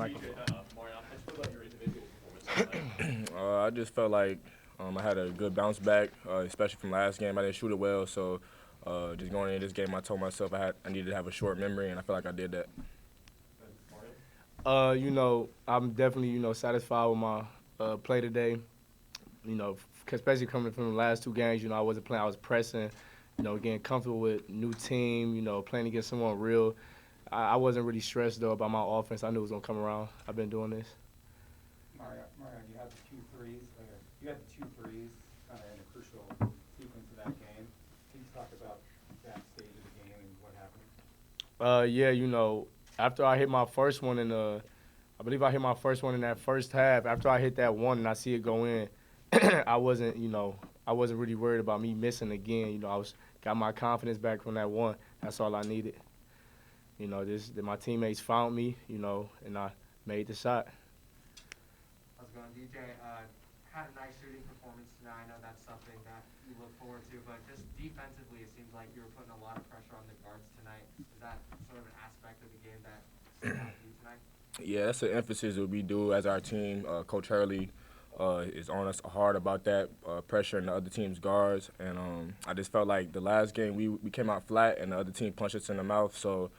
microphone. Marreon, how did you feel about your individual performance tonight? I just felt like I had a good bounce back, especially from last game. I didn't shoot it well, so just going into this game, I told myself I needed to have a short memory, and I feel like I did that. I'm definitely, satisfied with my play today. Especially coming from the last two games, I wasn't playing. I was pressing, getting comfortable with new team, playing against someone real. I wasn't really stressed, though, about my offense. I knew it was going to come around. I've been doing this. Marreon, you had the two threes. You had the two threes kind of in a crucial sequence of that game. Can you talk about that stage of the game and what happened? After I hit my first one I believe I hit my first one in that first half. After I hit that one and I see it go in, I wasn't really worried about me missing again. Got my confidence back from that one. That's all I needed. My teammates found me, and I made the shot. How's it going, DJ? Had a nice shooting performance tonight. I know that's something that you look forward to, but just defensively, it seems like you were putting a lot of pressure on the guards tonight. Is that sort of an aspect of the game that stood out to you tonight? Yeah, that's an emphasis that we do as our team. Coach Hurley is on us hard about that, pressuring the other team's guards. And I just felt like the last game we came out flat and the other team punched us in the mouth. So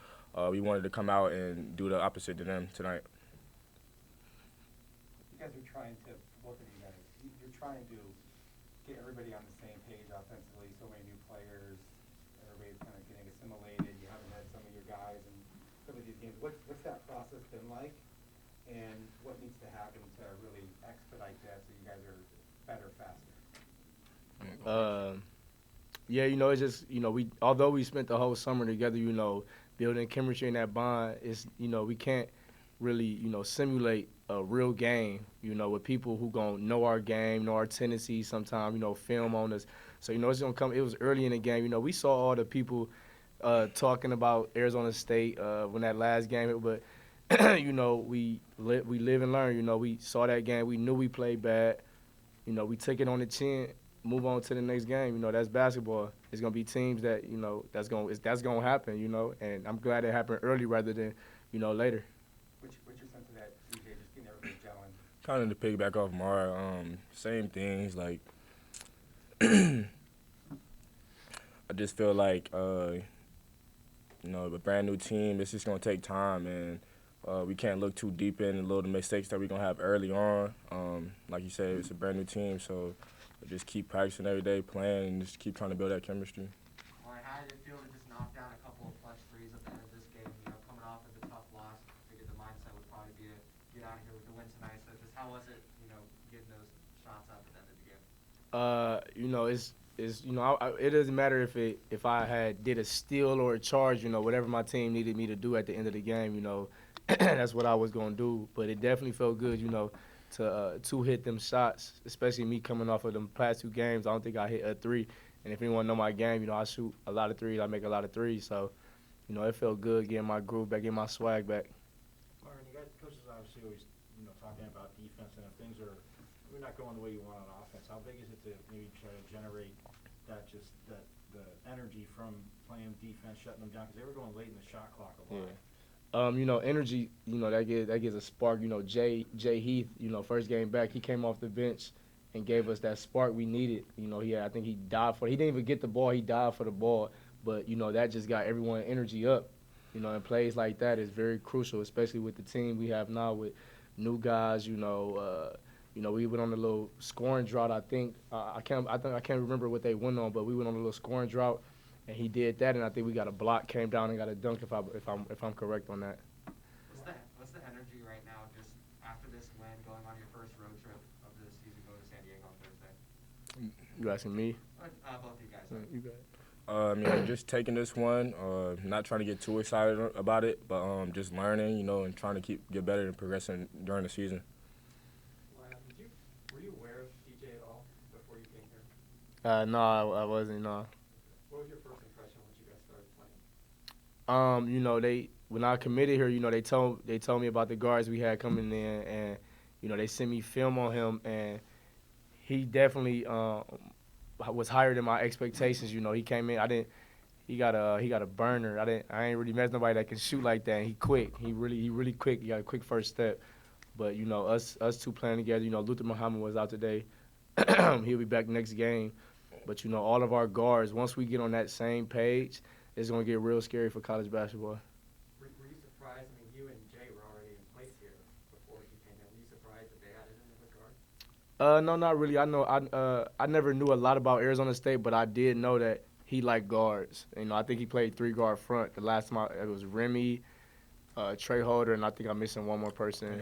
we wanted to come out and do the opposite to them tonight. You guys are trying to, both of you guys, you're trying to get everybody on the same page offensively. So many new players, everybody's kind of getting assimilated. You haven't had some of your guys in some of these games. What's that process been like? And what needs to happen to really expedite that so you guys are better, faster? It's just, although we spent the whole summer together, building chemistry in that bond, we can't really, simulate a real game, with people who gonna know our game, know our tendencies sometimes, film on us. So, it's gonna come. It was early in the game. We saw all the people talking about Arizona State when that last game, but we live and learn. We saw that game. We knew we played bad. We took it on the chin. Move on to the next game. That's basketball. It's gonna be teams that that's gonna happen. And I'm glad it happened early rather than later. What's your sense of that, DJ? Just getting everybody gelling. Kind of to piggyback off Mara, same things. Like I just feel like a brand new team. It's just gonna take time, and we can't look too deep in the little mistakes that we're gonna have early on. Like you said, it's a brand new team, so just keep practicing every day, playing, and just keep trying to build that chemistry. All right, how did it feel to just knock down a couple of clutch threes at the end of this game? Coming off of the tough loss, I figured the mindset would probably be to get out of here with the win tonight. So just how was it, getting those shots up at the end of the game? It doesn't matter if I had did a steal or a charge, whatever my team needed me to do at the end of the game, that's what I was gonna do. But it definitely felt good, to hit them shots, especially me coming off of them past two games. I don't think I hit a three. And if anyone know my game, I shoot a lot of threes. I make a lot of threes. So, it felt good getting my groove back, getting my swag back. Marreon, you guys, coaches obviously always, talking about defense, and if things are maybe not going the way you want on offense, how big is it to maybe try to generate the energy from playing defense, shutting them down? Because they were going late in the shot clock a lot. Yeah. Energy, that gives a spark. Jay Heath, first game back, he came off the bench and gave us that spark we needed. I think he died for it. He didn't even get the ball. He died for the ball. But, that just got everyone's energy up. And plays like that is very crucial, especially with the team we have now with new guys. We went on a little scoring drought. I think I can't remember what they went on, but we went on a little scoring drought. And he did that, and I think we got a block, came down and got a dunk. If I'm correct on that. What's the energy right now, just after this win, going on your first road trip of the season, going to San Diego on Thursday? You asking me? Both of you guys. You got it. Just taking this one, not trying to get too excited about it, but just learning, and trying to get better and progressing during the season. Were you aware of DJ at all before you came here? No, I wasn't. No. What was your first impression once you guys started playing? When I committed here, they told me about the guards we had coming in, and they sent me film on him, and he definitely was higher than my expectations. He came in, he got a burner. I ain't really met nobody that can shoot like that. And he quick. He really quick. He got a quick first step. But you know, us two playing together. You know, Luther Muhammad was out today. He'll be back next game. But you know, all of our guards, once we get on that same page, it's gonna get real scary for college basketball. Were you surprised? I mean, you and Jay were already in place here before he came in. Were you surprised that they added another guard? No, not really. I know I never knew a lot about Arizona State, but I did know that he liked guards. You know, I think he played 3-guard front. The last time it was Remy, Trey Holder, and I think I'm missing one more person.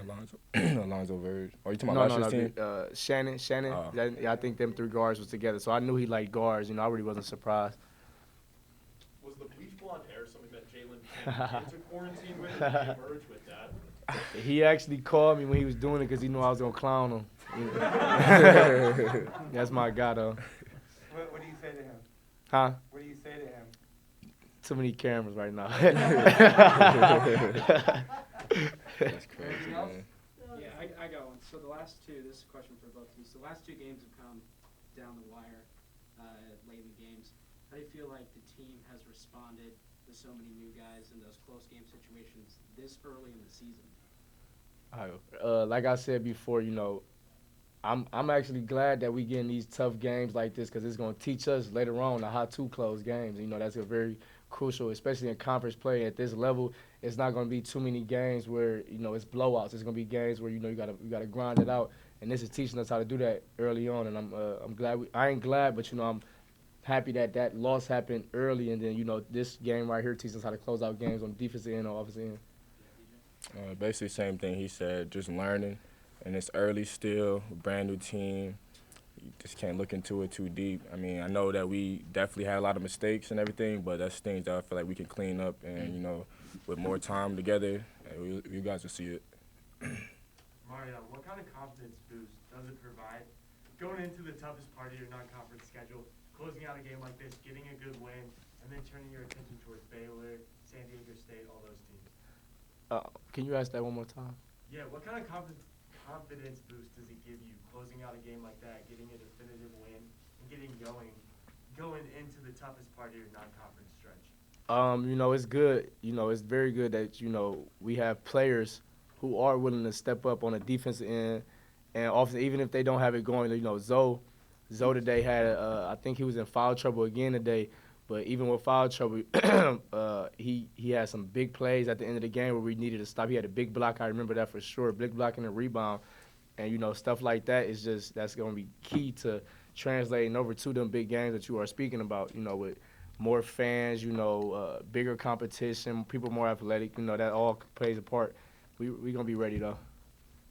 Alonzo Verge. Oh, you talking about last year's team? Shannon. Oh. I think them 3 guards was together. So I knew he liked guards. You know, I really wasn't surprised. Was the bleach blonde hair something that Jalen came into quarantine with, or did he emerge with that? He actually called me when he was doing it because he knew I was gonna clown him. That's my guy though. What do you say to him? Huh? What do you say to him? Too many cameras right now. That's crazy, Anything else? man. Yeah, I got one. So the last two, this is a question for both of you. So the last 2 games have come down the wire late in the games. How do you feel like the team has responded with so many new guys in those close game situations this early in the season? Like I said before, you know, I'm actually glad that we getting these tough games like this because it's going to teach us later on how to close games. You know, that's a very crucial, especially in conference play at this level. It's not going to be too many games where, you know, it's blowouts. It's going to be games where, you know, you got to grind it out. And this is teaching us how to do that early on. And I'm glad. I ain't glad, but, you know, I'm happy that loss happened early. And then, you know, this game right here teaches us how to close out games on the defensive end or offensive end. Basically, same thing he said, just learning. And it's early still, brand new team. You just can't look into it too deep. I mean, I know that we definitely had a lot of mistakes and everything, but that's things that I feel like we can clean up. And, you know, with more time together, you guys will see it. Marreon, what kind of confidence boost does it provide going into the toughest part of your non-conference schedule, closing out a game like this, getting a good win, and then turning your attention towards Baylor, San Diego State, all those teams? Can you ask that one more time? Yeah, what kind of confidence boost does it give you closing out a game like that, getting a definitive win, and getting going into the toughest part of your non-conference stretch? You know, it's good. You know, it's very good that, you know, we have players who are willing to step up on the defensive end. And often, even if they don't have it going, you know, Zoe today had, I think he was in foul trouble again today. But even with foul trouble, he had some big plays at the end of the game where we needed to stop. He had a big block. I remember that for sure, big block and a rebound. And, you know, stuff like that is just, that's going to be key to translating over to them big games that you are speaking about, you know, with more fans, you know, bigger competition, people more athletic, you know, that all plays a part. We going to be ready, though.